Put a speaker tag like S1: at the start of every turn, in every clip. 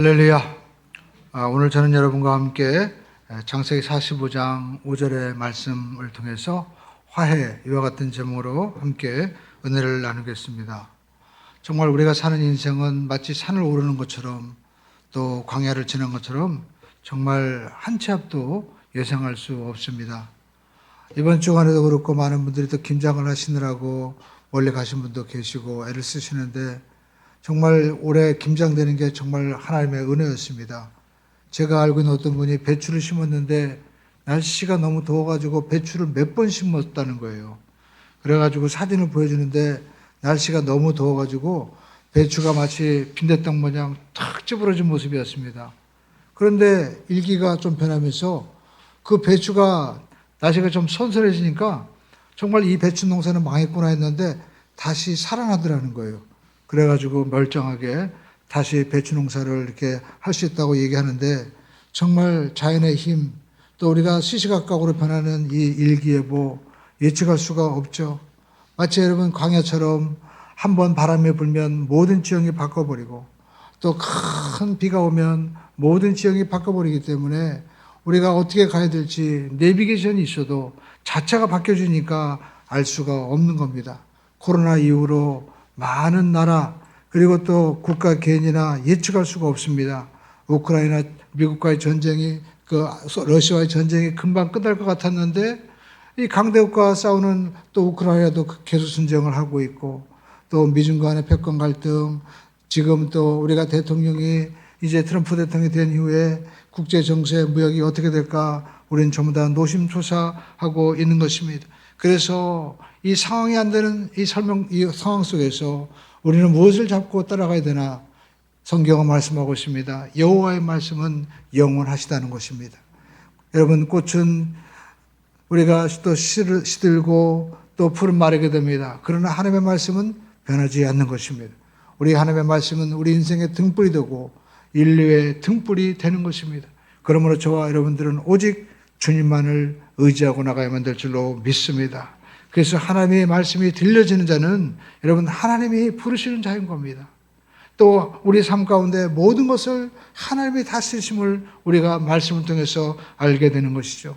S1: 할렐루야. 오늘 저는 여러분과 함께 창세기 45장 5절의 말씀을 통해서 화해, 이와 같은 제목으로 함께 은혜를 나누겠습니다. 정말 우리가 사는 인생은 마치 산을 오르는 것처럼 또 광야를 지난 것처럼 정말 한 치 앞도 예상할 수 없습니다. 이번 주간에도 그렇고 많은 분들이 또 김장을 하시느라고 멀리 가신 분도 계시고 애를 쓰시는데 정말 올해 김장되는 게 정말 하나님의 은혜였습니다. 제가 알고 있는 어떤 분이 배추를 심었는데 날씨가 너무 더워가지고 배추를 몇 번 심었다는 거예요. 그래가지고 사진을 보여주는데 날씨가 너무 더워가지고 배추가 마치 빈대떡 모양 탁 찌부러진 모습이었습니다. 그런데 일기가 좀 변하면서 그 배추가 날씨가 좀 선선해지니까 정말 이 배추 농사는 망했구나 했는데 다시 살아나더라는 거예요. 그래가지고 멀쩡하게 다시 배추 농사를 이렇게 할 수 있다고 얘기하는데 정말 자연의 힘, 또 우리가 시시각각으로 변하는 이 일기예보 예측할 수가 없죠. 마치 여러분 광야처럼 한번 바람이 불면 모든 지형이 바꿔버리고 또 큰 비가 오면 모든 지형이 바꿔버리기 때문에 우리가 어떻게 가야 될지 내비게이션이 있어도 자체가 바뀌어지니까 알 수가 없는 겁니다. 코로나 이후로 많은 나라 그리고 또 국가 개인이나 예측할 수가 없습니다. 우크라이나 미국과의 전쟁이 러시아와의 전쟁이 금방 끝날 것 같았는데 이 강대국과 싸우는 또 우크라이나도 계속 전쟁을 하고 있고 또 미중 간의 패권 갈등 지금 또 우리가 대통령이 이제 트럼프 대통령이 된 이후에 국제 정세 무역이 어떻게 될까 우리는 전부 다 노심초사하고 있는 것입니다. 그래서 이 상황이 안 되는 이 상황 속에서 우리는 무엇을 잡고 따라가야 되나? 성경은 말씀하고 있습니다. 여호와의 말씀은 영원하시다는 것입니다. 여러분, 꽃은 우리가 또 시들고 또 풀은 마르게 됩니다. 그러나 하나님의 말씀은 변하지 않는 것입니다. 우리 하나님의 말씀은 우리 인생의 등불이 되고 인류의 등불이 되는 것입니다. 그러므로 저와 여러분들은 오직 주님만을 의지하고 나가야만 될 줄로 믿습니다. 그래서 하나님의 말씀이 들려지는 자는 여러분 하나님이 부르시는 자인 겁니다. 또 우리 삶 가운데 모든 것을 하나님이 다스리심을 우리가 말씀을 통해서 알게 되는 것이죠.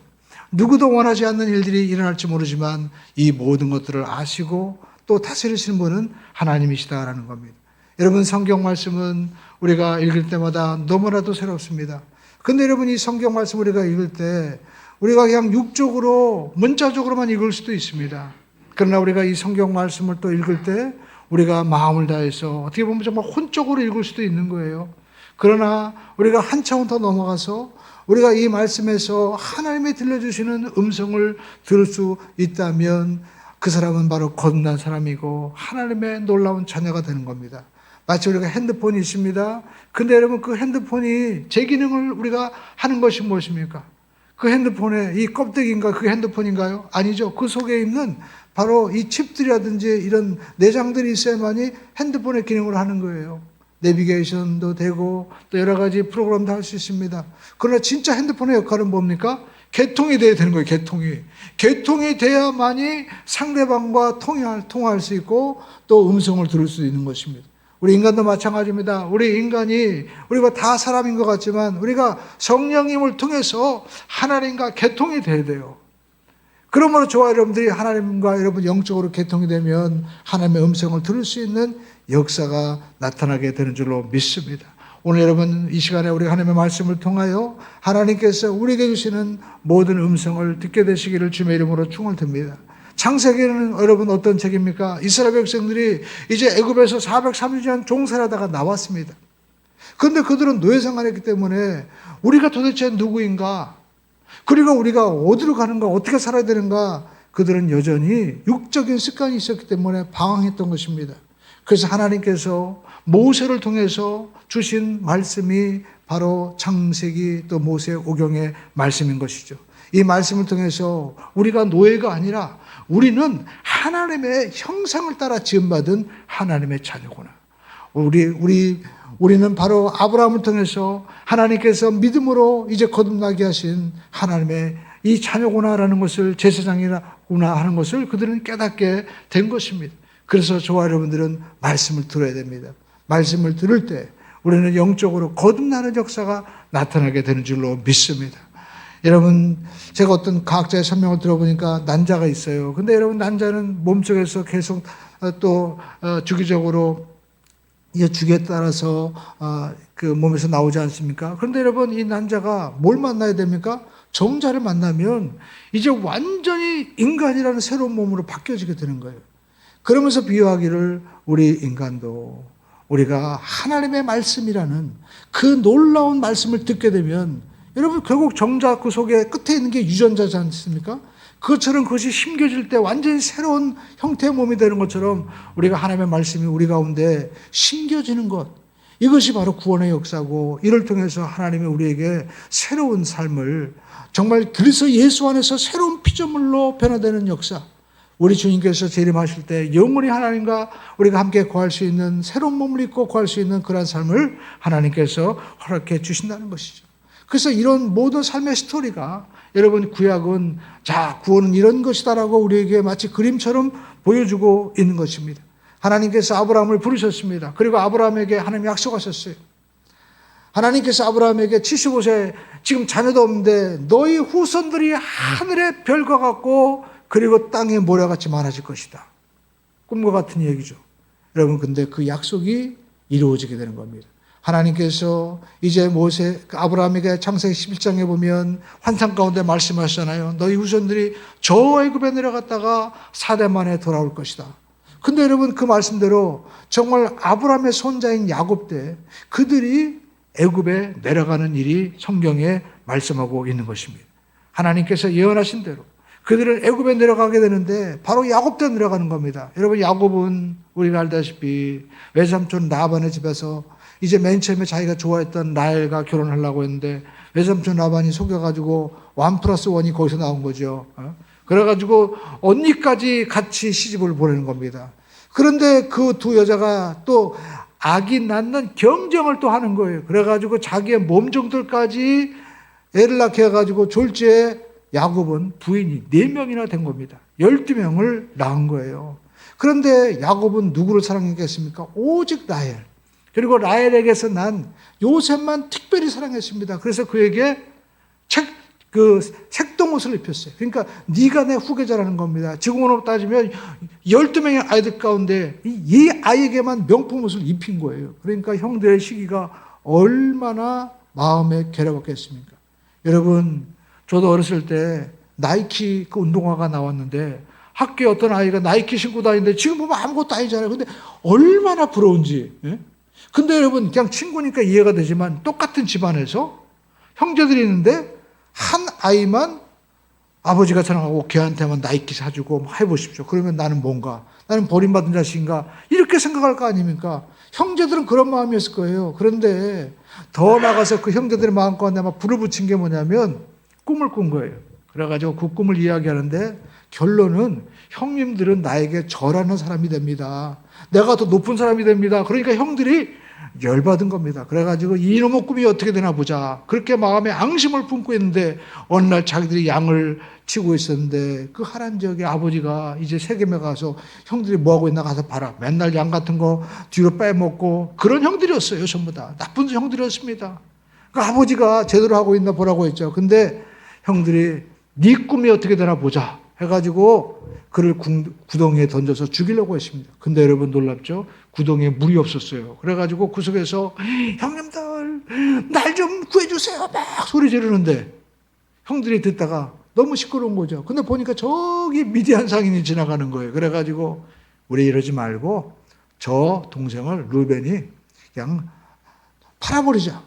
S1: 누구도 원하지 않는 일들이 일어날지 모르지만 이 모든 것들을 아시고 또 다스리시는 분은 하나님이시다라는 겁니다. 여러분 성경 말씀은 우리가 읽을 때마다 너무나도 새롭습니다. 근데 여러분 이 성경 말씀 우리가 읽을 때 우리가 그냥 육적으로 문자적으로만 읽을 수도 있습니다. 그러나 우리가 이 성경 말씀을 또 읽을 때 우리가 마음을 다해서 어떻게 보면 정말 혼적으로 읽을 수도 있는 거예요. 그러나 우리가 한 차원 더 넘어가서 우리가 이 말씀에서 하나님이 들려주시는 음성을 들을 수 있다면 그 사람은 바로 거듭난 사람이고 하나님의 놀라운 자녀가 되는 겁니다. 마치 우리가 핸드폰이 있습니다. 근데 여러분 그 핸드폰이 제 기능을 우리가 하는 것이 무엇입니까? 그 핸드폰에 이 껍데기인가 그 핸드폰인가요? 아니죠. 그 속에 있는 바로 이 칩들이라든지 이런 내장들이 있어야만이 핸드폰의 기능을 하는 거예요. 내비게이션도 되고 또 여러 가지 프로그램도 할 수 있습니다. 그러나 진짜 핸드폰의 역할은 뭡니까? 개통이 돼야 되는 거예요. 개통이 돼야만이 상대방과 통화할 수 있고 또 음성을 들을 수 있는 것입니다. 우리 인간도 마찬가지입니다. 우리가 다 사람인 것 같지만 우리가 성령님을 통해서 하나님과 개통이 돼야 돼요. 그러므로 저와 여러분들이 하나님과 여러분 영적으로 개통이 되면 하나님의 음성을 들을 수 있는 역사가 나타나게 되는 줄로 믿습니다. 오늘 여러분 이 시간에 우리 하나님의 말씀을 통하여 하나님께서 우리에게 주시는 모든 음성을 듣게 되시기를 주님의 이름으로 축원을 드립니다. 창세기는 여러분 어떤 책입니까? 이스라엘 백성들이 이제 애굽에서 430년 종살하다가 나왔습니다. 그런데 그들은 노예 생활했기 때문에 우리가 도대체 누구인가? 그리고 우리가 어디로 가는가? 어떻게 살아야 되는가? 그들은 여전히 육적인 습관이 있었기 때문에 방황했던 것입니다. 그래서 하나님께서 모세를 통해서 주신 말씀이 바로 창세기 또 모세 오경의 말씀인 것이죠. 이 말씀을 통해서 우리가 노예가 아니라 우리는 하나님의 형상을 따라 지음받은 하나님의 자녀구나. 우리는 바로 아브라함을 통해서 하나님께서 믿음으로 이제 거듭나게 하신 하나님의 이 자녀구나라는 것을 제사장이구나 하는 것을 그들은 깨닫게 된 것입니다. 그래서 저와 여러분들은 말씀을 들어야 됩니다. 말씀을 들을 때 우리는 영적으로 거듭나는 역사가 나타나게 되는 줄로 믿습니다. 여러분, 제가 어떤 과학자의 설명을 들어보니까 난자가 있어요. 근데 여러분, 난자는 몸속에서 계속 또 주기적으로 이 주기에 따라서 그 몸에서 나오지 않습니까? 그런데 여러분, 이 난자가 뭘 만나야 됩니까? 정자를 만나면 이제 완전히 인간이라는 새로운 몸으로 바뀌어지게 되는 거예요. 그러면서 비유하기를 우리 인간도 우리가 하나님의 말씀이라는 그 놀라운 말씀을 듣게 되면 여러분, 결국 정자 그 속에 끝에 있는 게 유전자지 않습니까? 그것처럼 그것이 심겨질 때 완전히 새로운 형태의 몸이 되는 것처럼 우리가 하나님의 말씀이 우리 가운데 심겨지는 것, 이것이 바로 구원의 역사고, 이를 통해서 하나님이 우리에게 새로운 삶을, 정말 그리스도 예수 안에서 새로운 피조물로 변화되는 역사, 우리 주님께서 재림하실 때 영원히 하나님과 우리가 함께 거할 수 있는 새로운 몸을 입고 거할 수 있는 그런 삶을 하나님께서 허락해 주신다는 것이죠. 그래서 이런 모든 삶의 스토리가, 여러분, 구약은 자, 구원은 이런 것이다라고 우리에게 마치 그림처럼 보여주고 있는 것입니다. 하나님께서 아브라함을 부르셨습니다. 그리고 아브라함에게 하나님이 약속하셨어요. 하나님께서 아브라함에게 75세 지금 자녀도 없는데 너희 후손들이 하늘의 별과 같고 그리고 땅의 모래같이 많아질 것이다. 꿈과 같은 얘기죠. 여러분, 근데 그 약속이 이루어지게 되는 겁니다. 하나님께서 이제 아브라함에게 창세기 11장에 보면 환상 가운데 말씀하시잖아요. 너희 후손들이 저 애굽에 내려갔다가 4대 만에 돌아올 것이다. 근데 여러분, 그 말씀대로 정말 아브라함의 손자인 야곱 때 그들이 애굽에 내려가는 일이 성경에 말씀하고 있는 것입니다. 하나님께서 예언하신 대로 그들은 애굽에 내려가게 되는데 바로 야곱 때 내려가는 겁니다. 여러분, 야곱은 우리가 알다시피 외삼촌 라반의 집에서 이제 맨 처음에 자기가 좋아했던 라헬과 결혼하려고 했는데 외삼촌 라반이 속여가지고 1+1이 거기서 나온 거죠. 그래가지고 언니까지 같이 시집을 보내는 겁니다. 그런데 그 두 여자가 또 아기 낳는 경쟁을 또 하는 거예요. 그래가지고 자기의 몸종들까지 애를 낳게 해가지고 졸지에 야곱은 부인이 4명이나 된 겁니다. 12명을 낳은 거예요. 그런데 야곱은 누구를 사랑했겠습니까? 오직 라헬. 그리고 라헬에게서 난 요셉만 특별히 사랑했습니다. 그래서 그에게 색동옷을 입혔어요. 그러니까 네가 내 후계자라는 겁니다. 지금으로 따지면 12명의 아이들 가운데 이 아이에게만 명품 옷을 입힌 거예요. 그러니까 형들의 시기가 얼마나 마음에 괴로웠겠습니까? 여러분, 저도 어렸을 때 나이키 그 운동화가 나왔는데 학교에 어떤 아이가 나이키 신고 다니는데 지금 보면 아무것도 아니잖아요. 근데 얼마나 부러운지. 예? 근데 여러분, 그냥 친구니까 이해가 되지만 똑같은 집안에서 형제들이 있는데 한 아이만 아버지가 사랑하고 걔한테만 나이키 사주고 해보십시오. 그러면 나는 뭔가, 나는 버림받은 자식인가, 이렇게 생각할 거 아닙니까? 형제들은 그런 마음이었을 거예요. 그런데 더 나가서 그 형제들의 마음 가운데 아마 불을 붙인 게 뭐냐면 꿈을 꾼 거예요. 그래가지고 그 꿈을 이야기하는데 결론은 형님들은 나에게 절하는 사람이 됩니다. 내가 더 높은 사람이 됩니다. 그러니까 형들이 열받은 겁니다. 그래가지고 이놈의 꿈이 어떻게 되나 보자. 그렇게 마음에 앙심을 품고 있는데 어느 날 자기들이 양을 치고 있었는데 그 하란 지역의 아버지가 이제 세겜에 가서 형들이 뭐하고 있나 가서 봐라. 맨날 양 같은 거 뒤로 빼먹고 그런 형들이었어요. 전부 다. 나쁜 형들이었습니다. 그 아버지가 제대로 하고 있나 보라고 했죠. 근데 형들이 네 꿈이 어떻게 되나 보자 해가지고 그를 구덩이에 던져서 죽이려고 했습니다. 근데 여러분, 놀랍죠? 구덩이에 물이 없었어요. 그래가지고 그 속에서 형님들 날 좀 구해주세요 막 소리 지르는데 형들이 듣다가 너무 시끄러운 거죠. 근데 보니까 저기 미디안 상인이 지나가는 거예요. 그래가지고 우리 이러지 말고 저 동생을 루벤이 그냥 팔아버리자.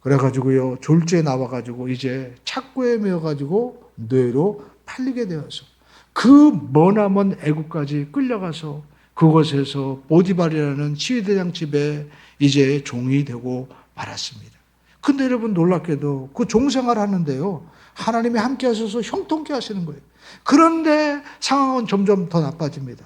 S1: 그래가지고요, 졸지에 나와가지고 이제 착고에 메어가지고 뇌로 팔리게 되어서 그 머나먼 애국까지 끌려가서 그곳에서 보디발이라는 치위대장 집에 이제 종이 되고 말았습니다. 근데 여러분, 놀랍게도 그 종생활 하는데요, 하나님이 함께 하셔서 형통케 하시는 거예요. 그런데 상황은 점점 더 나빠집니다.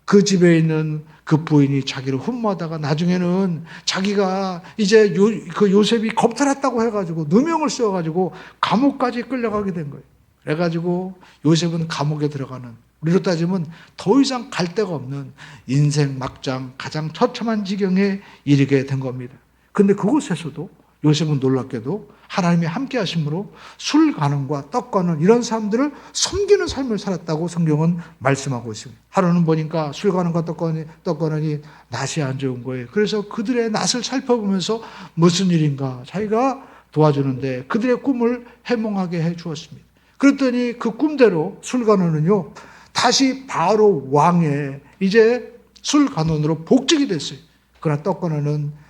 S1: 그 집에 있는 그 부인이 자기를 흠모하다가 나중에는 자기가 이제 그 요셉이 겁탈했다고 해가지고 누명을 씌워가지고 감옥까지 끌려가게 된 거예요. 그래가지고 요셉은 감옥에 들어가는, 우리로 따지면 더 이상 갈 데가 없는 인생 막장 가장 처참한 지경에 이르게 된 겁니다. 근데 그곳에서도 요셉은 놀랍게도 하나님이 함께 하심으로 술관원과 떡관원 이런 사람들을 섬기는 삶을 살았다고 성경은 말씀하고 있습니다. 하루는 보니까 술관원과 떡관원이 낯이 안 좋은 거예요. 그래서 그들의 낯을 살펴보면서 무슨 일인가 자기가 도와주는데 그들의 꿈을 해몽하게 해 주었습니다. 그랬더니 그 꿈대로 술관원은요 다시 바로 왕의 이제 술관원으로 복직이 됐어요. 그러나 떡관원은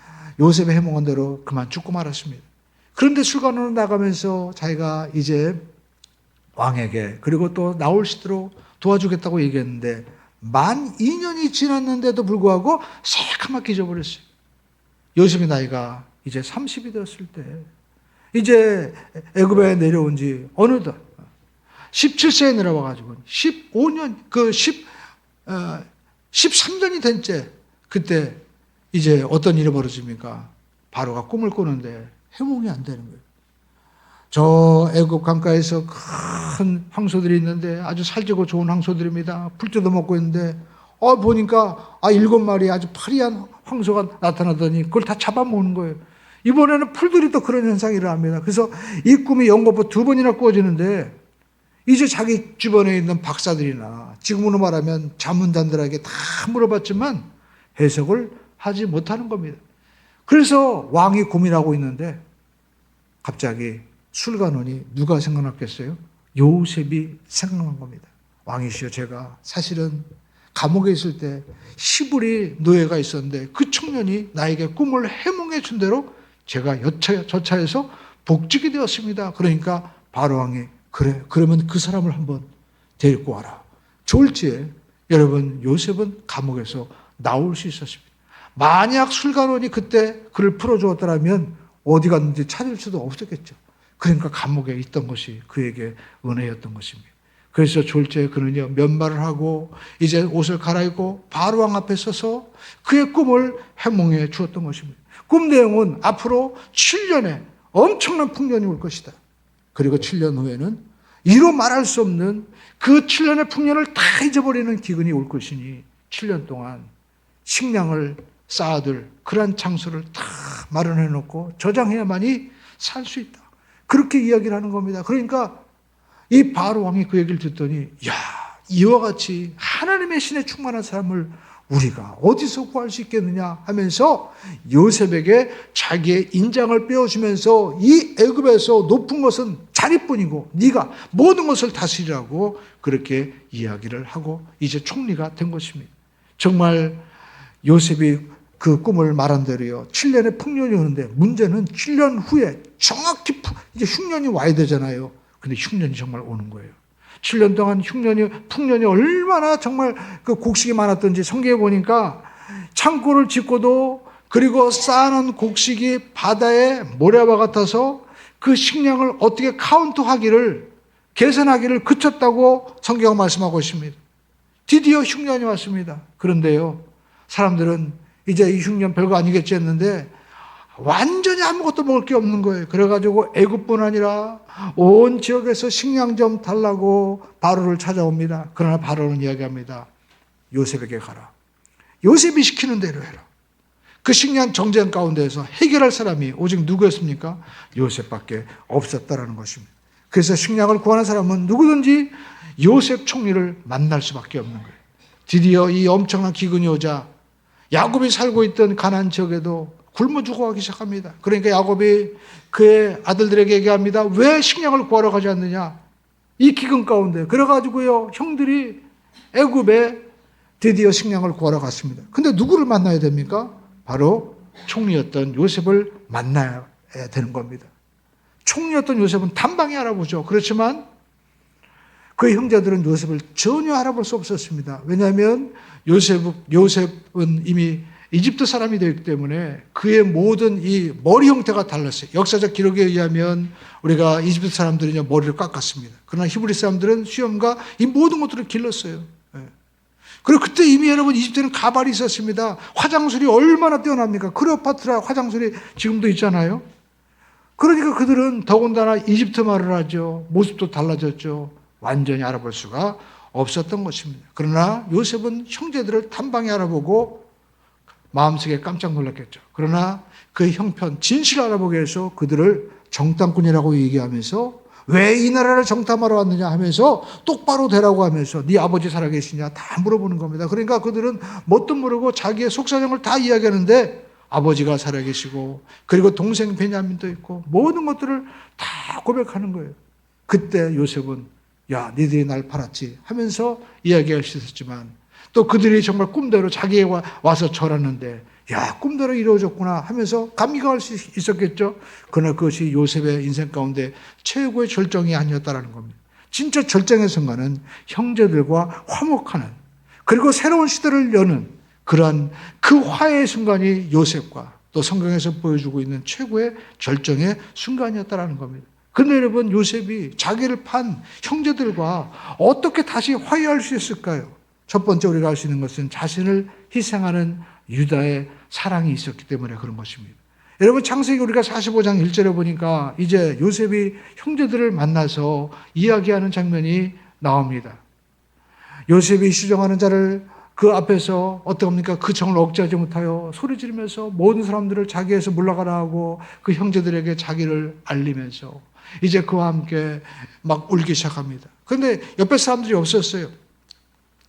S1: 요셉의 해몽한 대로 그만 죽고 말았습니다. 그런데 술관원으로 나가면서 자기가 이제 왕에게 그리고 또 나올시도록 도와주겠다고 얘기했는데 만 2년이 지났는데도 불구하고 새카맣게 잊어버렸어요. 요셉의 나이가 이제 30이 되었을 때 이제 애굽에 내려온 지 어느덧 17세에 내려와가지고 15년 13년이 된 채 그때 이제 어떤 일이 벌어집니까? 바로가 꿈을 꾸는데 해몽이 안 되는 거예요. 저 애굽 강가에서 큰 황소들이 있는데 아주 살찌고 좋은 황소들입니다. 풀 뜯어 먹고 있는데 보니까 7마리 아주 파리한 황소가 나타나더니 그걸 다 잡아먹는 거예요. 이번에는 풀들이 또 그런 현상이 일어납니다. 그래서 이 꿈이 연거푸 2번이나 꾸어지는데 이제 자기 주변에 있는 박사들이나 지금으로 말하면 자문단들에게 다 물어봤지만 해석을 하지 못하는 겁니다. 그래서 왕이 고민하고 있는데 갑자기 술관원이 누가 생각났겠어요? 요셉이 생각난 겁니다. 왕이시여, 제가 사실은 감옥에 있을 때 시부리 노예가 있었는데 그 청년이 나에게 꿈을 해몽해 준 대로 제가 저차에서 복직이 되었습니다. 그러니까 바로 왕이 그래, 그러면 그 사람을 한번 데리고 와라. 졸지에 여러분 요셉은 감옥에서 나올 수 있었습니다. 만약 술관원이 그때 그를 풀어주었더라면 어디 갔는지 찾을 수도 없었겠죠. 그러니까 감옥에 있던 것이 그에게 은혜였던 것입니다. 그래서 졸지에 그는요 면말을 하고 이제 옷을 갈아입고 바로왕 앞에 서서 그의 꿈을 해몽해 주었던 것입니다. 꿈 내용은 앞으로 7년에 엄청난 풍년이 올 것이다. 그리고 7년 후에는 이로 말할 수 없는 그 7년의 풍년을 다 잊어버리는 기근이 올 것이니 7년 동안 식량을 쌓아둘 그러한 장소를 다 마련해 놓고 저장해야만이 살 수 있다. 그렇게 이야기를 하는 겁니다. 그러니까 이 바로 왕이 그 얘기를 듣더니 야, 이와 같이 하나님의 신에 충만한 사람을 우리가 어디서 구할 수 있겠느냐 하면서 요셉에게 자기의 인장을 빼어주면서 이 애굽에서 높은 것은 자리뿐이고 네가 모든 것을 다스리라고 그렇게 이야기를 하고 이제 총리가 된 것입니다. 정말 요셉이 그 꿈을 말한 대로요 7년의 풍년이 오는데 문제는 7년 후에 정확히 이제 흉년이 와야 되잖아요. 근데 흉년이 정말 오는 거예요. 7년 동안 풍년이 얼마나 정말 그 곡식이 많았던지 성경에 보니까 창고를 짓고도 그리고 쌓아놓은 곡식이 바다의 모래와 같아서 그 식량을 어떻게 계산하기를 그쳤다고 성경은 말씀하고 있습니다. 드디어 흉년이 왔습니다. 그런데요, 사람들은 이제 이 흉년 별거 아니겠지 했는데 완전히 아무것도 먹을 게 없는 거예요. 그래가지고 애굽뿐 아니라 온 지역에서 식량 좀 달라고 바로를 찾아옵니다. 그러나 바로는 이야기합니다. 요셉에게 가라. 요셉이 시키는 대로 해라. 그 식량 정쟁 가운데에서 해결할 사람이 오직 누구였습니까? 요셉밖에 없었다라는 것입니다. 그래서 식량을 구하는 사람은 누구든지 요셉 총리를 만날 수밖에 없는 거예요. 드디어 이 엄청난 기근이 오자 야곱이 살고 있던 가나안 지역에도 굶어 죽어가기 시작합니다. 그러니까 야곱이 그의 아들들에게 얘기합니다. 왜 식량을 구하러 가지 않느냐? 이 기근 가운데. 그래가지고요, 형들이 애굽에 드디어 식량을 구하러 갔습니다. 근데 누구를 만나야 됩니까? 바로 총리였던 요셉을 만나야 되는 겁니다. 총리였던 요셉은 단방에 알아보죠. 그렇지만 그의 형제들은 요셉을 전혀 알아볼 수 없었습니다. 왜냐하면 요셉은 이미 이집트 사람이 되기 때문에 그의 모든 이 머리 형태가 달랐어요. 역사적 기록에 의하면 우리가 이집트 사람들이 머리를 깎았습니다. 그러나 히브리 사람들은 수염과 이 모든 것들을 길렀어요. 그리고 그때 이미 여러분 이집트에는 가발이 있었습니다. 화장술이 얼마나 뛰어납니까? 클레오파트라 화장술이 지금도 있잖아요. 그러니까 그들은 더군다나 이집트 말을 하죠. 모습도 달라졌죠. 완전히 알아볼 수가 없었던 것입니다. 그러나 요셉은 형제들을 단방에 알아보고 마음속에 깜짝 놀랐겠죠. 그러나 그 형편, 진실을 알아보기 위해서 그들을 정탐꾼이라고 얘기하면서 왜 이 나라를 정탐하러 왔느냐 하면서 똑바로 되라고 하면서 네 아버지 살아계시냐 다 물어보는 겁니다. 그러니까 그들은 뭣도 모르고 자기의 속사정을 다 이야기하는데 아버지가 살아계시고 그리고 동생 베냐민도 있고 모든 것들을 다 고백하는 거예요. 그때 요셉은 야 니들이 날 팔았지 하면서 이야기할 수 있었지만 또 그들이 정말 꿈대로 자기에 와서 절았는데 야 꿈대로 이루어졌구나 하면서 감격할 수 있었겠죠. 그러나 그것이 요셉의 인생 가운데 최고의 절정이 아니었다라는 겁니다. 진짜 절정의 순간은 형제들과 화목하는 그리고 새로운 시대를 여는 그러한 그 화해의 순간이 요셉과 또 성경에서 보여주고 있는 최고의 절정의 순간이었다라는 겁니다. 그런데 여러분 요셉이 자기를 판 형제들과 어떻게 다시 화해할 수 있을까요? 첫 번째 우리가 알 수 있는 것은 자신을 희생하는 유다의 사랑이 있었기 때문에 그런 것입니다. 여러분 창세기 우리가 45장 1절에 보니까 이제 요셉이 형제들을 만나서 이야기하는 장면이 나옵니다. 요셉이 시종하는 자를 그 앞에서 어떡합니까? 그 정을 억제하지 못하여 소리 지르면서 모든 사람들을 자기에서 물러가라 하고 그 형제들에게 자기를 알리면서 이제 그와 함께 막 울기 시작합니다. 그런데 옆에 사람들이 없었어요.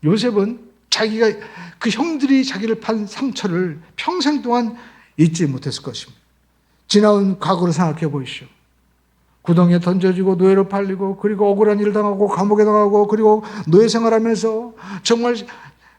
S1: 요셉은 자기가 그 형들이 자기를 판 상처를 평생 동안 잊지 못했을 것입니다. 지나온 과거를 생각해 보십시오. 구덩이에 던져지고 노예로 팔리고 그리고 억울한 일을 당하고 감옥에 당하고 그리고 노예 생활하면서 정말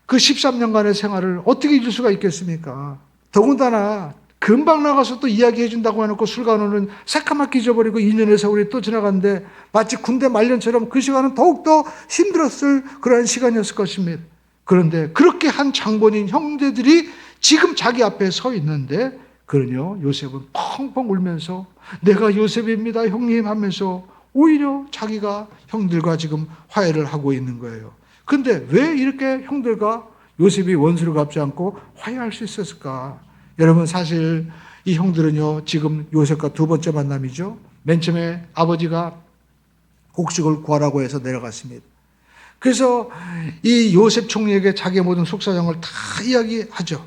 S1: 그 13년간의 생활을 어떻게 잊을 수가 있겠습니까? 더군다나 금방 나가서 또 이야기해 준다고 해놓고 술관원은 새까맣게 잊어버리고 2년의 세월이 또 지나갔는데 마치 군대 말년처럼 그 시간은 더욱더 힘들었을 그러한 시간이었을 것입니다. 그런데 그렇게 한 장본인 형제들이 지금 자기 앞에 서 있는데 그러냐 요셉은 펑펑 울면서 내가 요셉입니다 형님 하면서 오히려 자기가 형들과 지금 화해를 하고 있는 거예요. 그런데 왜 이렇게 형들과 요셉이 원수를 갚지 않고 화해할 수 있었을까? 여러분 사실 이 형들은요 지금 요셉과 두 번째 만남이죠. 맨 처음에 아버지가 곡식을 구하라고 해서 내려갔습니다. 그래서 이 요셉 총리에게 자기의 모든 속사정을 다 이야기하죠.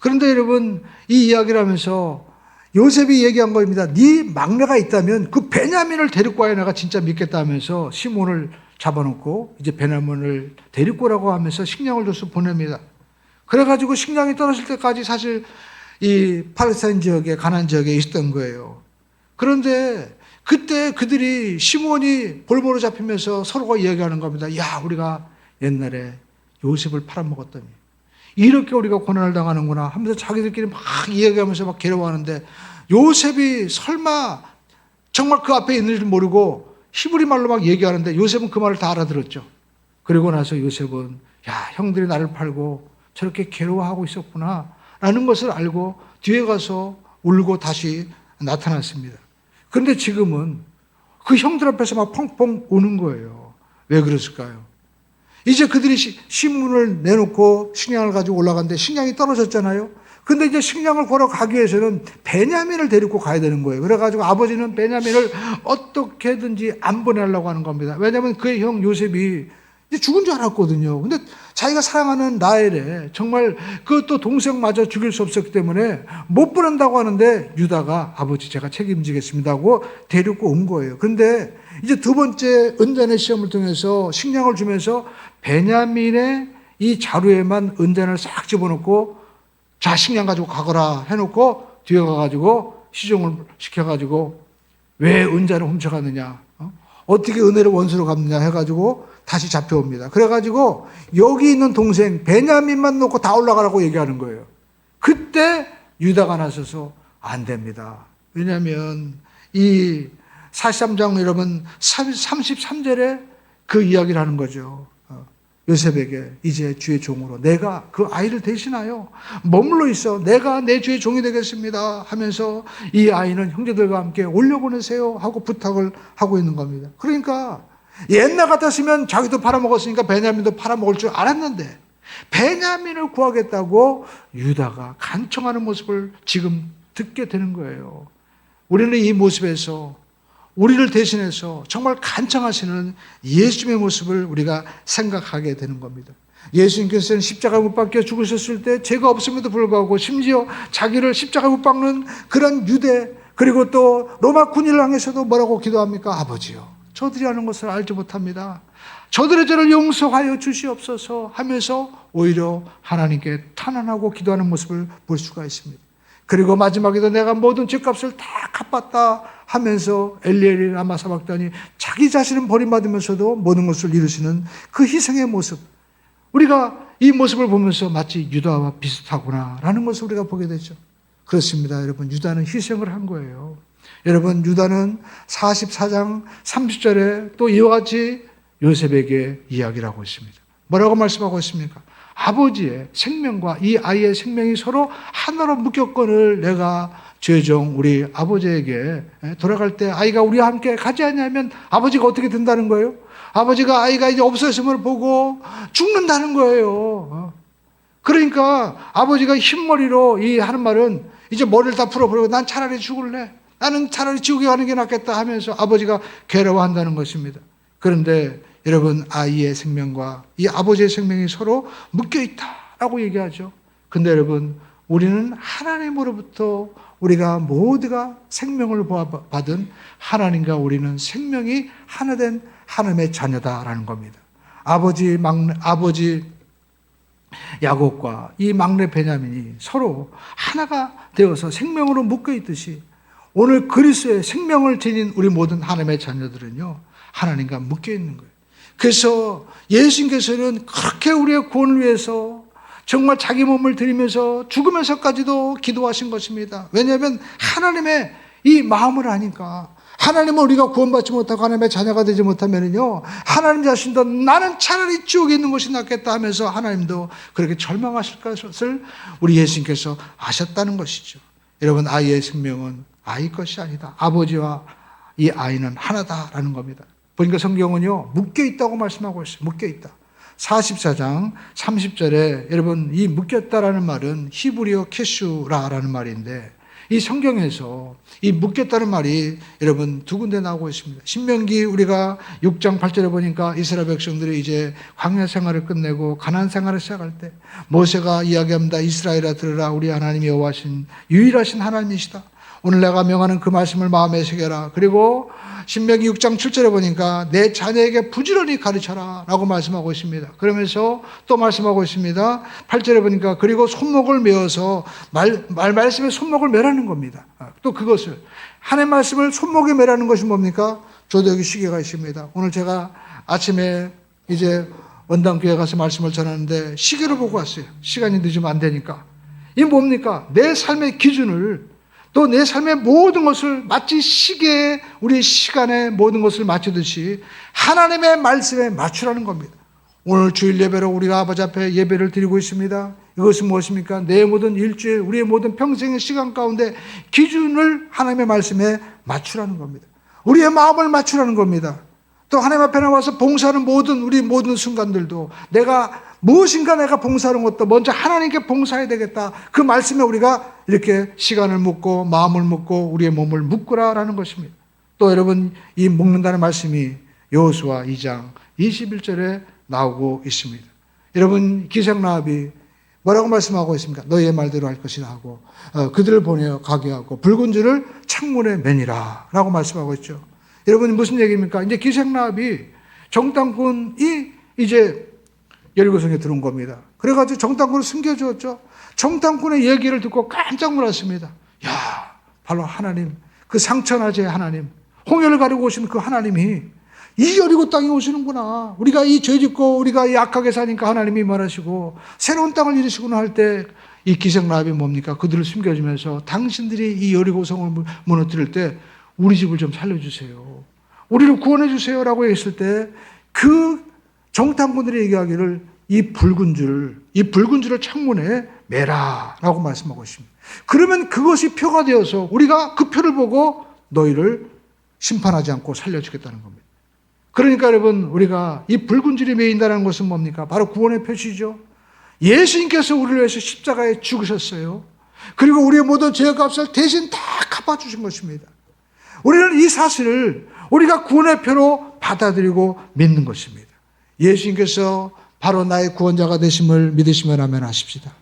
S1: 그런데 여러분 이 이야기를 하면서 요셉이 얘기한 겁니다. 네 막내가 있다면 그 베냐민을 데리고 와야 내가 진짜 믿겠다 하면서 시몬을 잡아놓고 이제 베냐민을 데리고 오라고 하면서 식량을 줘서 보냅니다. 그래가지고 식량이 떨어질 때까지 사실 이 팔레스타인 지역에 가나안 지역에 있었던 거예요. 그런데 그때 그들이 시몬이 볼모로 잡히면서 서로가 이야기하는 겁니다. 야 우리가 옛날에 요셉을 팔아먹었더니 이렇게 우리가 고난을 당하는구나 하면서 자기들끼리 막 이야기하면서 막 괴로워하는데 요셉이 설마 정말 그 앞에 있는지 모르고 히브리 말로 막 얘기하는데 요셉은 그 말을 다 알아들었죠. 그리고 나서 요셉은 야 형들이 나를 팔고 저렇게 괴로워하고 있었구나 라는 것을 알고 뒤에 가서 울고 다시 나타났습니다. 그런데 지금은 그 형들 앞에서 막 펑펑 우는 거예요. 왜 그랬을까요? 이제 그들이 신문을 내놓고 식량을 가지고 올라갔는데 식량이 떨어졌잖아요. 근데 이제 식량을 걸어 가기 위해서는 베냐민을 데리고 가야 되는 거예요. 그래가지고 아버지는 베냐민을 어떻게든지 안 보내려고 하는 겁니다. 왜냐하면 그의 형 요셉이 이제 죽은 줄 알았거든요. 근데 자기가 사랑하는 라헬에 정말 그것도 동생마저 죽일 수 없었기 때문에 못 보낸다고 하는데 유다가 아버지 제가 책임지겠습니다 하고 데리고 온 거예요. 그런데 이제 두 번째 은잔의 시험을 통해서 식량을 주면서 베냐민의 이 자루에만 은잔을 싹 집어넣고 자 식량 가지고 가거라 해놓고 뒤에 가가지고 시종을 시켜가지고 왜 은잔을 훔쳐갔느냐 어떻게 은혜를 원수로 갚느냐 해가지고 다시 잡혀옵니다. 그래가지고 여기 있는 동생 베냐민만 놓고 다 올라가라고 얘기하는 거예요. 그때 유다가 나서서 안 됩니다. 왜냐하면 이 43장 여러분 33절에 그 이야기를 하는 거죠. 요셉에게 이제 주의 종으로 내가 그 아이를 대신하여 머물러 있어 내가 내 주의 종이 되겠습니다 하면서 이 아이는 형제들과 함께 올려보내세요 하고 부탁을 하고 있는 겁니다. 그러니까 옛날 같았으면 자기도 팔아먹었으니까 베냐민도 팔아먹을 줄 알았는데 베냐민을 구하겠다고 유다가 간청하는 모습을 지금 듣게 되는 거예요. 우리는 이 모습에서 우리를 대신해서 정말 간청하시는 예수님의 모습을 우리가 생각하게 되는 겁니다. 예수님께서는 십자가 못 박혀 죽으셨을 때 죄가 없음에도 불구하고 심지어 자기를 십자가 못 박는 그런 유대, 그리고 또 로마 군인을 향해서도 뭐라고 기도합니까? 아버지요, 저들이 하는 것을 알지 못합니다. 저들의 죄를 용서하여 주시옵소서 하면서 오히려 하나님께 탄원하고 기도하는 모습을 볼 수가 있습니다. 그리고 마지막에도 내가 모든 죄값을 다 갚았다 하면서 엘리엘이 라마 사박다니 자기 자신은 버림받으면서도 모든 것을 이루시는 그 희생의 모습, 우리가 이 모습을 보면서 마치 유다와 비슷하구나라는 것을 우리가 보게 되죠. 그렇습니다. 여러분, 유다는 희생을 한 거예요. 여러분, 유다는 44장 30절에 또 이와 같이 요셉에게 이야기를 하고 있습니다. 뭐라고 말씀하고 있습니까? 아버지의 생명과 이 아이의 생명이 서로 하나로 묶였건을 내가 죄종 우리 아버지에게 돌아갈 때 아이가 우리와 함께 가지 않냐면 아버지가 어떻게 된다는 거예요? 아버지가 아이가 이제 없어졌음을 보고 죽는다는 거예요. 그러니까 아버지가 흰머리로 이 하는 말은 이제 머리를 다 풀어버리고 난 차라리 죽을래. 나는 차라리 지옥에 가는 게 낫겠다 하면서 아버지가 괴로워한다는 것입니다. 그런데 여러분, 아이의 생명과 이 아버지의 생명이 서로 묶여있다라고 얘기하죠. 근데 여러분, 우리는 하나님으로부터 우리가 모두가 생명을 받은 하나님과 우리는 생명이 하나 된 하나님의 자녀다라는 겁니다. 아버지 야곱과 이 막내 베냐민이 서로 하나가 되어서 생명으로 묶여있듯이 오늘 그리스도의 생명을 지닌 우리 모든 하나님의 자녀들은요, 하나님과 묶여있는 거예요. 그래서 예수님께서는 그렇게 우리의 구원을 위해서 정말 자기 몸을 드리면서 죽으면서까지도 기도하신 것입니다. 왜냐하면 하나님의 이 마음을 아니까. 하나님은 우리가 구원받지 못하고 하나님의 자녀가 되지 못하면요, 하나님 자신도 나는 차라리 지옥에 있는 것이 낫겠다 하면서 하나님도 그렇게 절망하실 것을 우리 예수님께서 아셨다는 것이죠. 여러분, 아이의 생명은 아이 것이 아니다. 아버지와 이 아이는 하나다라는 겁니다. 보니까 성경은요, 묶여있다고 말씀하고 있어요. 묶여있다. 44장 30절에 여러분, 이 묶였다라는 말은 히브리어 케슈라라는 말인데, 이 성경에서 이 묶였다는 말이 여러분 두 군데 나오고 있습니다. 신명기 우리가 6장 8절에 보니까 이스라엘 백성들이 이제 광야 생활을 끝내고 가나안 생활을 시작할 때 모세가 이야기합니다. 이스라엘아 들으라, 우리 하나님 여호와신 유일하신 하나님이시다. 오늘 내가 명하는 그 말씀을 마음에 새겨라. 그리고 신명기 6장 7절에 보니까 내 자녀에게 부지런히 가르쳐라 라고 말씀하고 있습니다. 그러면서 또 말씀하고 있습니다. 8절에 보니까 그리고 손목을 메어서 말씀에 손목을 매라는 겁니다. 또 그것을 하나님 말씀을 손목에 매라는 것이 뭡니까? 저도 여기 시계가 있습니다. 오늘 제가 아침에 이제 원당교회 가서 말씀을 전하는데 시계를 보고 왔어요. 시간이 늦으면 안 되니까. 이게 뭡니까? 내 삶의 기준을, 또 내 삶의 모든 것을 마치 시계에 우리 시간의 모든 것을 맞추듯이 하나님의 말씀에 맞추라는 겁니다. 오늘 주일 예배로 우리가 아버지 앞에 예배를 드리고 있습니다. 이것은 무엇입니까? 내 모든 일주일, 우리의 모든 평생의 시간 가운데 기준을 하나님의 말씀에 맞추라는 겁니다. 우리의 마음을 맞추라는 겁니다. 또 하나님 앞에 나와서 봉사하는 우리 모든 순간들도 무엇인가 내가 봉사하는 것도 먼저 하나님께 봉사해야 되겠다. 그 말씀에 우리가 이렇게 시간을 묻고 마음을 묻고 우리의 몸을 묶으라라는 것입니다. 또 여러분, 이 묶는다는 말씀이 여호수아 2장 21절에 나오고 있습니다. 여러분, 기생라합이 뭐라고 말씀하고 있습니까? 너희의 말대로 할 것이라 하고 그들을 보내어 가게 하고 붉은 줄을 창문에 매니라 라고 말씀하고 있죠. 여러분, 무슨 얘기입니까? 이제 기생라합이 정탐꾼이 이제 여리고성에 들어온 겁니다. 그래가지고 정탐꾼을 숨겨주었죠. 정탐꾼의 얘기를 듣고 깜짝 놀랐습니다. 야, 바로 하나님, 그 상처나제 하나님, 홍해를 가르고 오신 그 하나님이 이 여리고 땅에 오시는구나. 우리가 이 죄짓고 우리가 이 악하게 사니까 하나님이 말하시고 새로운 땅을 이루시구나 할 때 이 기생라합이 뭡니까? 그들을 숨겨주면서 당신들이 이 여리고성을 무너뜨릴 때 우리 집을 좀 살려주세요. 우리를 구원해 주세요라고 했을 때 그 정탐꾼들이 얘기하기를 이 붉은 줄을 창문에 매라라고 말씀하고 있습니다. 그러면 그것이 표가 되어서 우리가 그 표를 보고 너희를 심판하지 않고 살려주겠다는 겁니다. 그러니까 여러분, 우리가 이 붉은 줄이 매인다는 것은 뭡니까? 바로 구원의 표시죠. 예수님께서 우리를 위해서 십자가에 죽으셨어요. 그리고 우리의 모든 죄값을 대신 다 갚아주신 것입니다. 우리는 이 사실을 우리가 구원의 표로 받아들이고 믿는 것입니다. 예수님께서 바로 나의 구원자가 되심을 믿으시면 아멘 하십시다.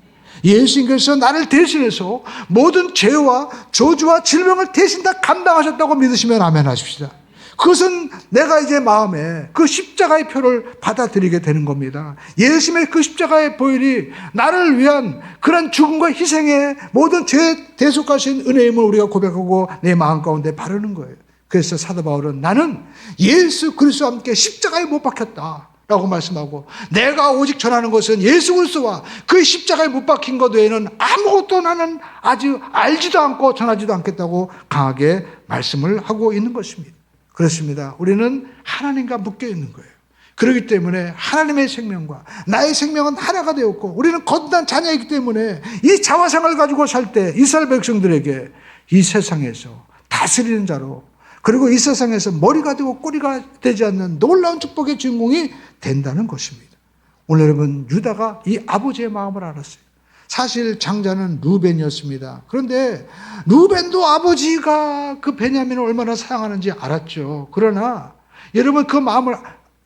S1: 예수님께서 나를 대신해서 모든 죄와 저주와 질병을 대신 다 감당하셨다고 믿으시면 아멘 하십시다. 그것은 내가 이제 마음에 그 십자가의 표를 받아들이게 되는 겁니다. 예수님의 그 십자가의 보혈이 나를 위한 그런 죽음과 희생의 모든 죄 대속하신 은혜임을 우리가 고백하고 내 마음 가운데 바르는 거예요. 그래서 사도 바울은 나는 예수 그리스도와 함께 십자가에 못 박혔다 라고 말씀하고, 내가 오직 전하는 것은 예수 그리스도와 그 십자가에 못 박힌 것 외에는 아무것도 나는 아직 알지도 않고 전하지도 않겠다고 강하게 말씀을 하고 있는 것입니다. 그렇습니다. 우리는 하나님과 묶여 있는 거예요. 그렇기 때문에 하나님의 생명과 나의 생명은 하나가 되었고, 우리는 거듭난 자녀이기 때문에 이 자화상을 가지고 살 때 이스라엘 백성들에게 이 세상에서 다스리는 자로, 그리고 이 세상에서 머리가 되고 꼬리가 되지 않는 놀라운 축복의 주인공이 된다는 것입니다. 오늘 여러분, 유다가 이 아버지의 마음을 알았어요. 사실 장자는 루벤이었습니다. 그런데 루벤도 아버지가 그 베냐민을 얼마나 사랑하는지 알았죠. 그러나 여러분, 그 마음을,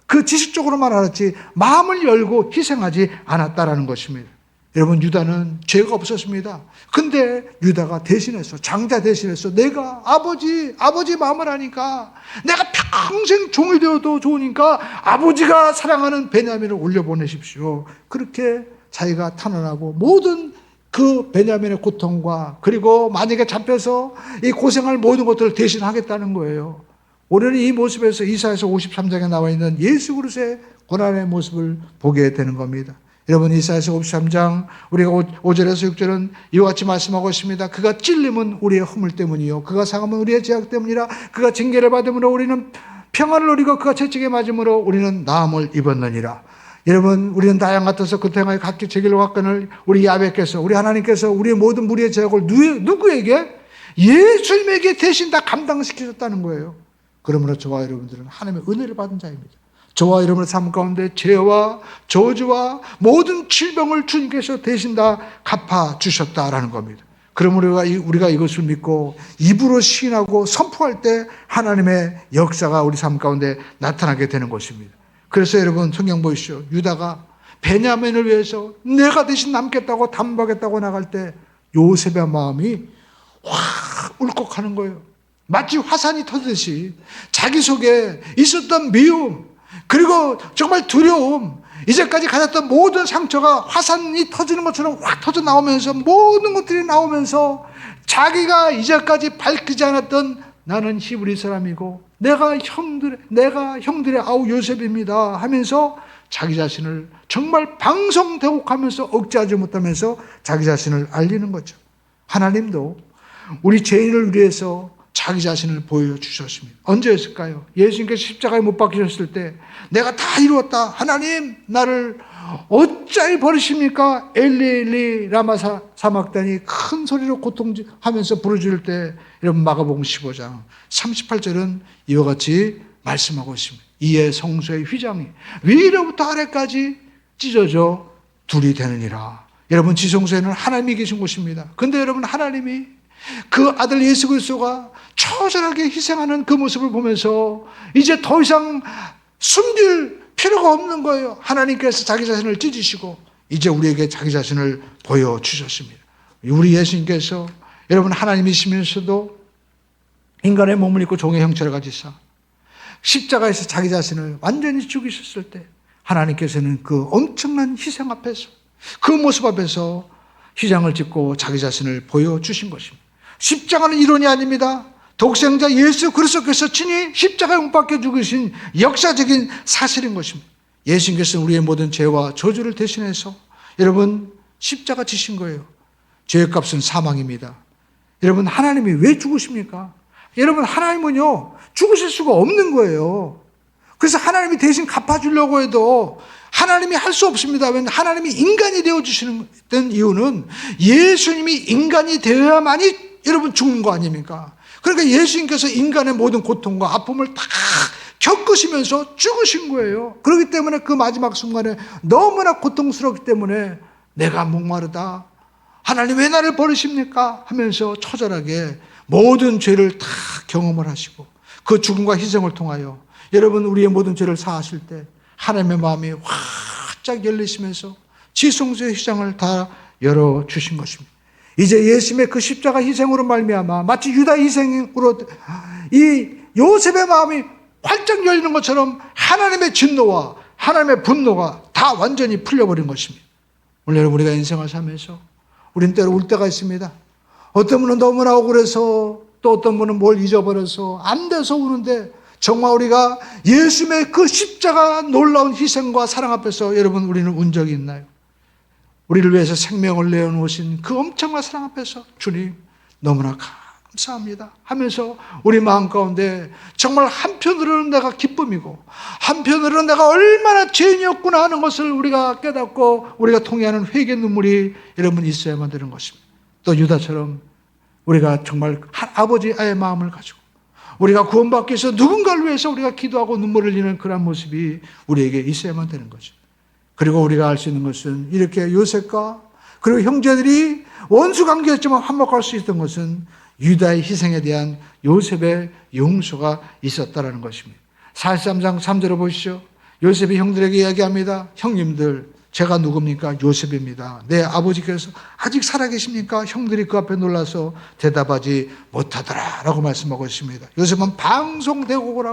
S1: 그 지식적으로만 알았지 마음을 열고 희생하지 않았다라는 것입니다. 여러분, 유다는 죄가 없었습니다. 근데 유다가 대신해서, 장자 대신해서 내가 아버지 마음을 아니까, 내가 평생 종이 되어도 좋으니까 아버지가 사랑하는 베냐민을 올려보내십시오. 그렇게 자기가 탄원하고 모든 그 베냐민의 고통과, 그리고 만약에 잡혀서 이 고생할 모든 것들을 대신하겠다는 거예요. 오늘은 이 모습에서 이사야서 53장에 나와 있는 예수 그리스도의 고난의 모습을 보게 되는 겁니다. 여러분, 이사야서 53장 우리가 5절에서 6절은 이와 같이 말씀하고 있습니다. 그가 찔림은 우리의 허물 때문이요, 그가 상함은 우리의 죄악 때문이라. 그가 징계를 받음으로 우리는 평안을 누리고 그가 채찍에 맞음으로 우리는 나음을 입었느니라. 여러분, 우리는 다양 같아서 그 행하여 각기 제 길로 갔거늘 우리 야훼께서, 우리 하나님께서 우리의 모든 무리의 죄악을 누구에게? 예수님에게 대신 다 감당시키셨다는 거예요. 그러므로 저와 여러분들은 하나님의 은혜를 받은 자입니다. 저와 여러분의 삶 가운데 죄와 저주와 모든 질병을 주님께서 대신 다 갚아주셨다라는 겁니다. 그러므로 우리가 이것을 믿고 입으로 시인하고 선포할 때 하나님의 역사가 우리 삶 가운데 나타나게 되는 것입니다. 그래서 여러분, 성경 보십시오. 유다가 베냐민을 위해서 내가 대신 남겠다고 담보하겠다고 나갈 때 요셉의 마음이 확 울컥하는 거예요. 마치 화산이 터지듯이 자기 속에 있었던 미움, 그리고 정말 두려움, 이제까지 가졌던 모든 상처가 화산이 터지는 것처럼 확 터져 나오면서, 모든 것들이 나오면서 자기가 이제까지 밝히지 않았던 나는 히브리 사람이고 내가 형들의 아우 요셉입니다 하면서 자기 자신을 정말 방송대곡하면서 억제하지 못하면서 자기 자신을 알리는 거죠. 하나님도 우리 죄인을 위해서 자기 자신을 보여주셨습니다. 언제였을까요? 예수님께서 십자가에 못 박히셨을 때 내가 다 이루었다, 하나님 나를 어찌하여 버리십니까? 엘리 엘리 라마 사막다니 큰 소리로 고통하면서 부르짖을 때, 여러분, 마가복음 15장 38절은 이와 같이 말씀하고 있습니다. 이에 성소의 휘장이 위로부터 아래까지 찢어져 둘이 되느니라. 여러분, 지성소에는 하나님이 계신 곳입니다. 근데 여러분, 하나님이 그 아들 예수 그리스도가 처절하게 희생하는 그 모습을 보면서 이제 더 이상 숨길 필요가 없는 거예요. 하나님께서 자기 자신을 찢으시고 이제 우리에게 자기 자신을 보여주셨습니다. 우리 예수님께서 여러분, 하나님이시면서도 인간의 몸을 입고 종의 형체를 가지사 십자가에서 자기 자신을 완전히 죽이셨을 때 하나님께서는 그 엄청난 희생 앞에서, 그 모습 앞에서 휘장을 찢고 자기 자신을 보여주신 것입니다. 십자가는 이론이 아닙니다. 독생자 예수 그리스도께서 친히 십자가에 못 박혀 죽으신 역사적인 사실인 것입니다. 예수님께서 우리의 모든 죄와 저주를 대신해서 여러분 십자가 지신 거예요. 죄의 값은 사망입니다. 여러분, 하나님이 왜 죽으십니까? 여러분, 하나님은요 죽으실 수가 없는 거예요. 그래서 하나님이 대신 갚아주려고 해도 하나님이 할 수 없습니다. 왜냐하면 하나님이 인간이 되어주시는 이유는 예수님이 인간이 되어야만이 여러분 죽는 거 아닙니까? 그러니까 예수님께서 인간의 모든 고통과 아픔을 다 겪으시면서 죽으신 거예요. 그렇기 때문에 그 마지막 순간에 너무나 고통스럽기 때문에 내가 목마르다, 하나님 왜 나를 버리십니까? 하면서 처절하게 모든 죄를 다 경험을 하시고 그 죽음과 희생을 통하여 여러분 우리의 모든 죄를 사하실 때 하나님의 마음이 확 활짝 열리시면서 지성소의 휘장을 다 열어주신 것입니다. 이제 예수님의 그 십자가 희생으로 말미암아 마치 유다 희생으로 이 요셉의 마음이 활짝 열리는 것처럼 하나님의 진노와 하나님의 분노가 다 완전히 풀려버린 것입니다. 오늘 여러분, 우리가 인생을 살면서 우린 때로 울 때가 있습니다. 어떤 분은 너무나 억울해서, 또 어떤 분은 뭘 잊어버려서 안 돼서 우는데, 정말 우리가 예수님의 그 십자가 놀라운 희생과 사랑 앞에서 여러분, 우리는 운 적이 있나요? 우리를 위해서 생명을 내어놓으신 그 엄청난 사랑 앞에서 주님 너무나 감사합니다 하면서 우리 마음 가운데 정말 한편으로는 내가 기쁨이고 한편으로는 내가 얼마나 죄인이었구나 하는 것을 우리가 깨닫고 우리가 통해하는 회개 눈물이 여러분 있어야만 되는 것입니다. 또 유다처럼 우리가 정말 아버지의 마음을 가지고 우리가 구원받기 위해서 누군가를 위해서 우리가 기도하고 눈물을 흘리는 그런 모습이 우리에게 있어야만 되는 거죠. 그리고 우리가 알 수 있는 것은 이렇게 요셉과 그리고 형제들이 원수관계였지만 화목할 수 있던 것은 유다의 희생에 대한 요셉의 용서가 있었다라는 것입니다. 43장 3절을 보시죠. 요셉이 형들에게 이야기합니다. 형님들, 제가 누굽니까? 요셉입니다. 내 아버지께서 아직 살아계십니까? 형들이 그 앞에 놀라서 대답하지 못하더라 라고 말씀하고 있습니다. 요셉은 방송대곡을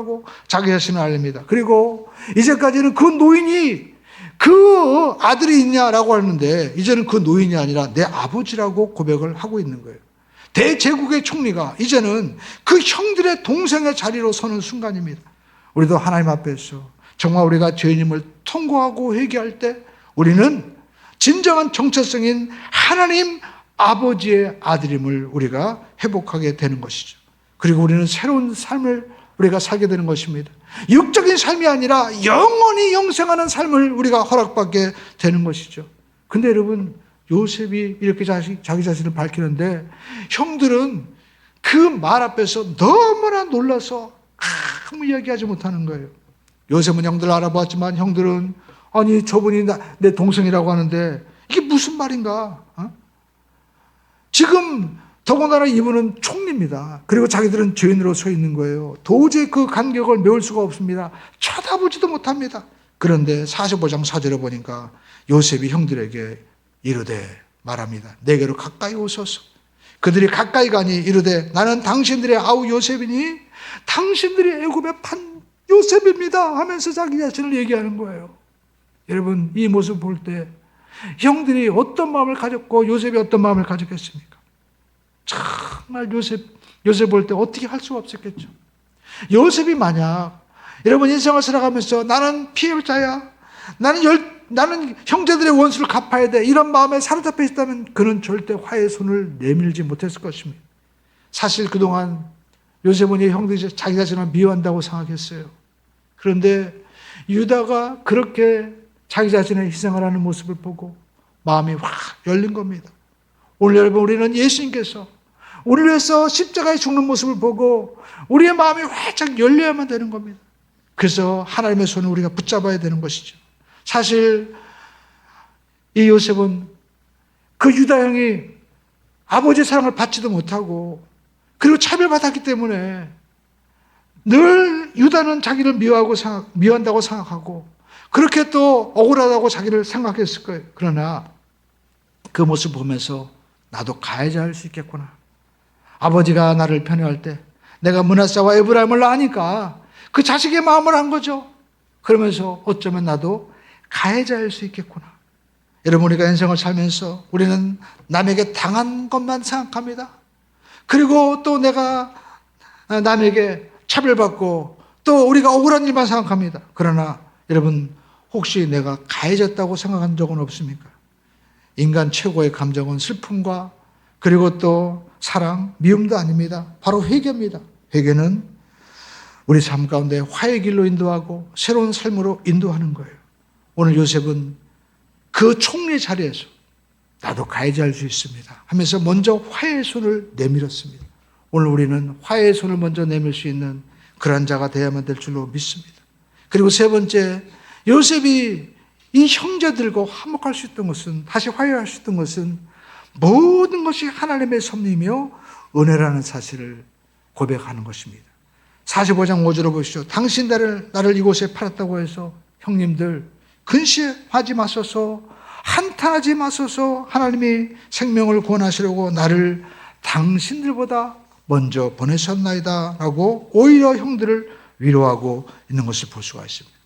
S1: 자기 자신을 알립니다. 그리고 이제까지는 그 노인이 그 아들이 있냐라고 하는데 이제는 그 노인이 아니라 내 아버지라고 고백을 하고 있는 거예요. 대제국의 총리가 이제는 그 형들의 동생의 자리로 서는 순간입니다. 우리도 하나님 앞에서 정말 우리가 죄인임을 통고하고 회개할 때 우리는 진정한 정체성인 하나님 아버지의 아들임을 우리가 회복하게 되는 것이죠. 그리고 우리는 새로운 삶을 우리가 살게 되는 것입니다. 육적인 삶이 아니라 영원히 영생하는 삶을 우리가 허락받게 되는 것이죠. 근데 여러분, 요셉이 이렇게 자기 자신을 밝히는데 형들은 그 말 앞에서 너무나 놀라서 아무 이야기하지 못하는 거예요. 요셉은 형들을 알아봤지만 형들은 아니 저분이 내 동생이라고 하는데 이게 무슨 말인가? 지금 더군다나 이분은 총리입니다. 그리고 자기들은 죄인으로 서 있는 거예요. 도저히 그 간격을 메울 수가 없습니다. 쳐다보지도 못합니다. 그런데 45장 4절에 보니까 요셉이 형들에게 이르되 말합니다. 내게로 가까이 오소서. 그들이 가까이 가니 이르되 나는 당신들의 아우 요셉이니 당신들이 애굽에 판 요셉입니다 하면서 자기 자신을 얘기하는 거예요. 여러분, 이 모습 볼 때 형들이 어떤 마음을 가졌고 요셉이 어떤 마음을 가졌겠습니까? 정말 요셉 볼 때 어떻게 할 수가 없었겠죠. 요셉이 만약 여러분 인생을 살아가면서 나는 피해자야, 나는 형제들의 원수를 갚아야 돼, 이런 마음에 사로잡혀 있다면 그는 절대 화해의 손을 내밀지 못했을 것입니다. 사실 그동안 요셉은 형들이 자기 자신을 미워한다고 생각했어요. 그런데 유다가 그렇게 자기 자신의 희생을 하는 모습을 보고 마음이 확 열린 겁니다. 오늘 여러분, 우리는 예수님께서 우리를 위해서 십자가에 죽는 모습을 보고 우리의 마음이 활짝 열려야만 되는 겁니다. 그래서 하나님의 손을 우리가 붙잡아야 되는 것이죠. 사실 이 요셉은 그 유다 형이 아버지의 사랑을 받지도 못하고 그리고 차별받았기 때문에 늘 유다는 자기를 미워한다고 생각하고 그렇게 또 억울하다고 자기를 생각했을 거예요. 그러나 그 모습 보면서 나도 가해자일 수 있겠구나. 아버지가 나를 편애할 때 내가 므낫세와 에브라임을 낳으니까 그 자식의 마음을 한 거죠. 그러면서 어쩌면 나도 가해자일 수 있겠구나. 여러분, 우리가 인생을 살면서 우리는 남에게 당한 것만 생각합니다. 그리고 또 내가 남에게 차별받고 또 우리가 억울한 일만 생각합니다. 그러나 여러분, 혹시 내가 가해졌다고 생각한 적은 없습니까? 인간 최고의 감정은 슬픔과 그리고 또 사랑, 미움도 아닙니다. 바로 회개입니다. 회개는 우리 삶 가운데 화해의 길로 인도하고 새로운 삶으로 인도하는 거예요. 오늘 요셉은 그 총리 자리에서 나도 가해자일 수 있습니다 하면서 먼저 화해의 손을 내밀었습니다. 오늘 우리는 화해의 손을 먼저 내밀 수 있는 그런 자가 되어야만 될 줄로 믿습니다. 그리고 세 번째, 요셉이 이 형제들과 화목할 수 있던 것은, 다시 화해할 수 있던 것은 모든 것이 하나님의 섭리이며 은혜라는 사실을 고백하는 것입니다. 45장 5절을 보시죠. 당신 나를 이곳에 팔았다고 해서 형님들 근시하지 마소서, 한탄하지 마소서. 하나님이 생명을 구원하시려고 나를 당신들보다 먼저 보내셨나이다 라고 오히려 형들을 위로하고 있는 것을 볼 수가 있습니다.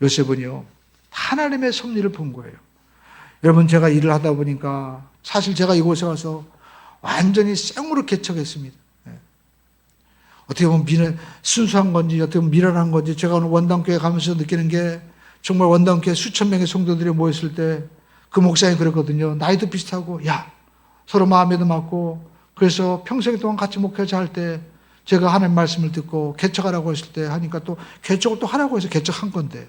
S1: 요셉은요, 하나님의 섭리를 본 거예요. 여러분, 제가 일을 하다 보니까 사실 제가 이곳에 와서 완전히 생으로 개척했습니다. 어떻게 보면 순수한 건지, 어떻게 보면 미련한 건지, 제가 오늘 원당교회 가면서 느끼는 게, 정말 원당교회 수천 명의 성도들이 모였을 때 그 목사님이 그랬거든요. 나이도 비슷하고, 야, 서로 마음에도 맞고, 그래서 평생 동안 같이 목회자 할 때 제가 하나님 말씀을 듣고 개척하라고 했을 때 하니까 또 개척을 또 하라고 해서 개척한 건데,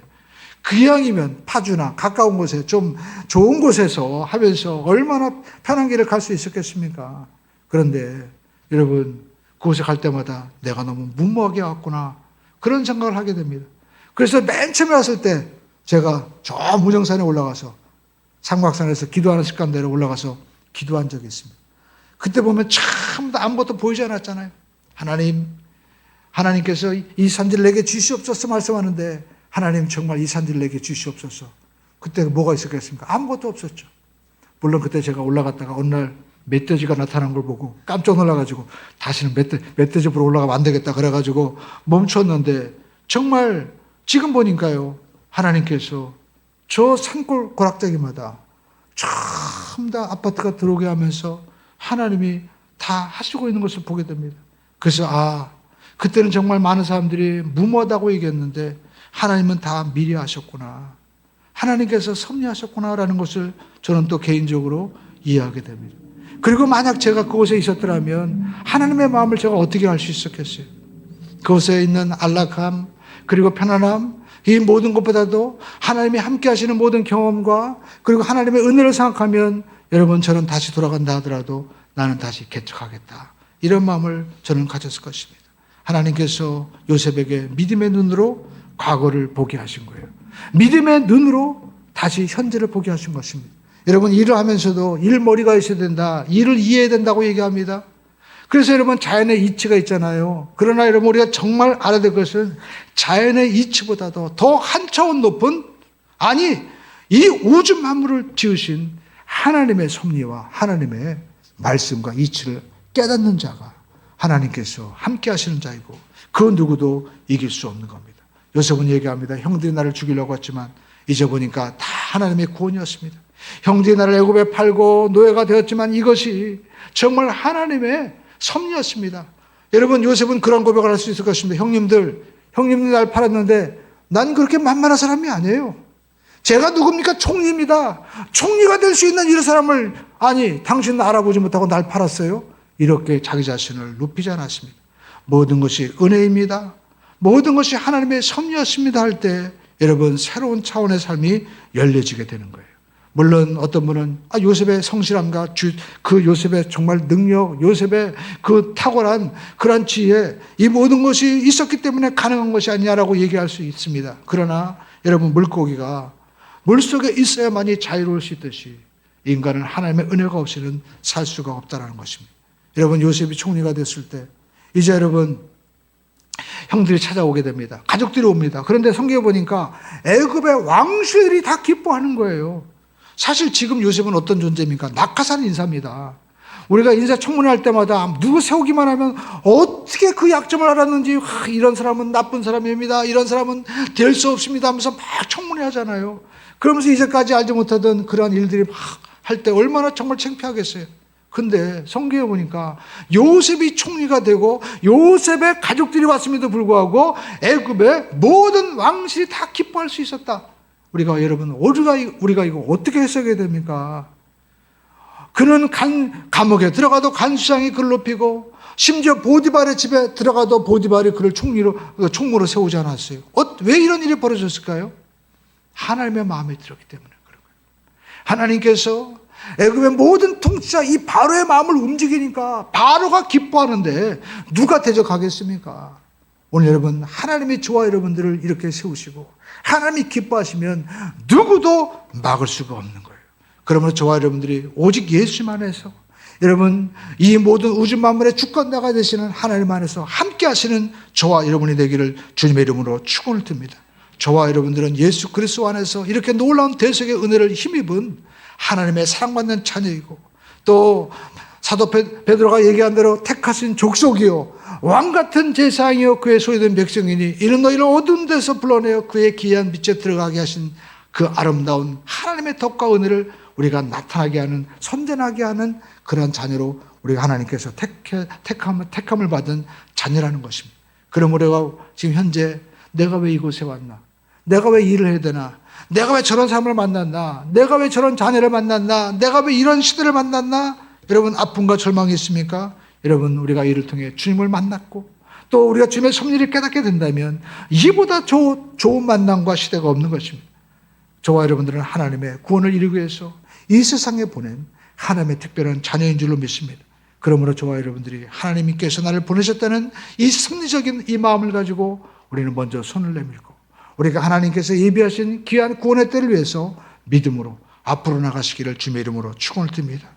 S1: 그 이왕이면 파주나 가까운 곳에 좀 좋은 곳에서 하면서 얼마나 편한 길을 갈 수 있었겠습니까? 그런데 여러분, 그곳에 갈 때마다 내가 너무 무모하게 왔구나, 그런 생각을 하게 됩니다. 그래서 맨 처음에 왔을 때 제가 저 무정산에 올라가서 삼각산에서 기도하는 습관대로 올라가서 기도한 적이 있습니다. 그때 보면 참 아무것도 보이지 않았잖아요. 하나님께서 이 산지를 내게 주시옵소서 말씀하는데, 하나님 정말 이 산지를 내게 주시옵소서. 그때 뭐가 있었겠습니까? 아무것도 없었죠. 물론 그때 제가 올라갔다가 어느 날 멧돼지가 나타난 걸 보고 깜짝 놀라가지고 다시는 멧돼지 보러 올라가면 안 되겠다 그래가지고 멈췄는데, 정말 지금 보니까요, 하나님께서 저 산골 고락대기마다 전부 다 아파트가 들어오게 하면서 하나님이 다 하시고 있는 것을 보게 됩니다. 그래서 그때는 정말 많은 사람들이 무모하다고 얘기했는데 하나님은 다 미리 하셨구나, 하나님께서 섭리하셨구나라는 것을 저는 또 개인적으로 이해하게 됩니다. 그리고 만약 제가 그곳에 있었더라면 하나님의 마음을 제가 어떻게 알 수 있었겠어요? 그곳에 있는 안락함, 그리고 편안함, 이 모든 것보다도 하나님이 함께 하시는 모든 경험과 그리고 하나님의 은혜를 생각하면, 여러분, 저는 다시 돌아간다 하더라도 나는 다시 개척하겠다, 이런 마음을 저는 가졌을 것입니다. 하나님께서 요셉에게 믿음의 눈으로 과거를 보게 하신 거예요. 믿음의 눈으로 다시 현재를 보게 하신 것입니다. 여러분, 일을 하면서도 일머리가 있어야 된다, 일을 이해해야 된다고 얘기합니다. 그래서 여러분, 자연의 이치가 있잖아요. 그러나 여러분, 우리가 정말 알아야 될 것은 자연의 이치보다도 더 한 차원 높은, 아니, 이 우주 만물을 지으신 하나님의 섭리와 하나님의 말씀과 이치를 깨닫는 자가 하나님께서 함께 하시는 자이고, 그 누구도 이길 수 없는 겁니다. 요셉은 얘기합니다. 형들이 나를 죽이려고 했지만 이제 보니까 다 하나님의 구원이었습니다. 형들이 나를 애굽에 팔고 노예가 되었지만 이것이 정말 하나님의 섭리였습니다. 여러분, 요셉은 그런 고백을 할 수 있을 것입니다. 형님들 날 팔았는데 난 그렇게 만만한 사람이 아니에요. 제가 누굽니까? 총리입니다. 총리가 될 수 있는 이런 사람을, 아니, 당신은 알아보지 못하고 날 팔았어요? 이렇게 자기 자신을 높이지 않았습니다. 모든 것이 은혜입니다, 모든 것이 하나님의 섭리였습니다 할 때, 여러분, 새로운 차원의 삶이 열려지게 되는 거예요. 물론 어떤 분은 요셉의 성실함과 그 요셉의 정말 능력, 요셉의 그 탁월한 그런 지혜, 이 모든 것이 있었기 때문에 가능한 것이 아니냐라고 얘기할 수 있습니다. 그러나 여러분, 물고기가 물속에 있어야만이 자유로울 수 있듯이 인간은 하나님의 은혜가 없이는 살 수가 없다는 것입니다. 여러분, 요셉이 총리가 됐을 때 이제 여러분, 형들이 찾아오게 됩니다. 가족들이 옵니다. 그런데 성경에 보니까 애굽의 왕실들이 다 기뻐하는 거예요. 사실 지금 요셉은 어떤 존재입니까? 낙하산 인사입니다. 우리가 인사청문회 할 때마다 누구 세우기만 하면 어떻게 그 약점을 알았는지, 이런 사람은 나쁜 사람입니다, 이런 사람은 될 수 없습니다 하면서 막 청문회 하잖아요. 그러면서 이제까지 알지 못하던 그런 일들이 막 할 때 얼마나 정말 창피하겠어요. 근데 성경에 보니까 요셉이 총리가 되고 요셉의 가족들이 왔음에도 불구하고 애굽의 모든 왕실이 다 기뻐할 수 있었다. 여러분, 우리가 이거 어떻게 해석해야 됩니까? 그는 감옥에 들어가도 간수장이 그를 높이고, 심지어 보디발의 집에 들어가도 보디발이 그를 총무로 세우지 않았어요. 왜 이런 일이 벌어졌을까요? 하나님의 마음에 들었기 때문에 그런 거예요. 하나님께서 애굽의 모든 통치자 이 바로의 마음을 움직이니까 바로가 기뻐하는데 누가 대적하겠습니까? 오늘 여러분, 하나님이 저와 여러분들을 이렇게 세우시고 하나님이 기뻐하시면 누구도 막을 수가 없는 거예요. 그러므로 저와 여러분들이 오직 예수님 안에서, 여러분, 이 모든 우주 만물의 주권자가 되시는 하나님 안에서 함께 하시는 저와 여러분이 되기를 주님의 이름으로 축원을 드립니다. 저와 여러분들은 예수 그리스도 안에서 이렇게 놀라운 대속의 은혜를 힘입은 하나님의 사랑받는 자녀이고, 또 사도 베드로가 얘기한 대로 택하신 족속이요 왕같은 제사장이요 그의 소유된 백성이니 이는 너희를 어두운 데서 불러내어 그의 기이한 빛에 들어가게 하신 그 아름다운 하나님의 덕과 은혜를 우리가 나타나게 하는, 선전하게 하는 그러한 자녀로 우리가 하나님께서 택함을 받은 자녀라는 것입니다. 그러므로 우리가 지금 현재 내가 왜 이곳에 왔나? 내가 왜 일을 해야 되나? 내가 왜 저런 사람을 만났나? 내가 왜 저런 자녀를 만났나? 내가 왜 이런 시대를 만났나? 여러분, 아픔과 절망이 있습니까? 여러분, 우리가 이를 통해 주님을 만났고 또 우리가 주님의 섭리를 깨닫게 된다면 이보다 좋은 만남과 시대가 없는 것입니다. 저와 여러분들은 하나님의 구원을 이루기 위해서 이 세상에 보낸 하나님의 특별한 자녀인 줄로 믿습니다. 그러므로 저와 여러분들이 하나님께서 나를 보내셨다는 이 승리적인 이 마음을 가지고 우리는 먼저 손을 내밀고 우리가 하나님께서 예비하신 귀한 구원의 때를 위해서 믿음으로 앞으로 나가시기를 주님의 이름으로 축원을 드립니다.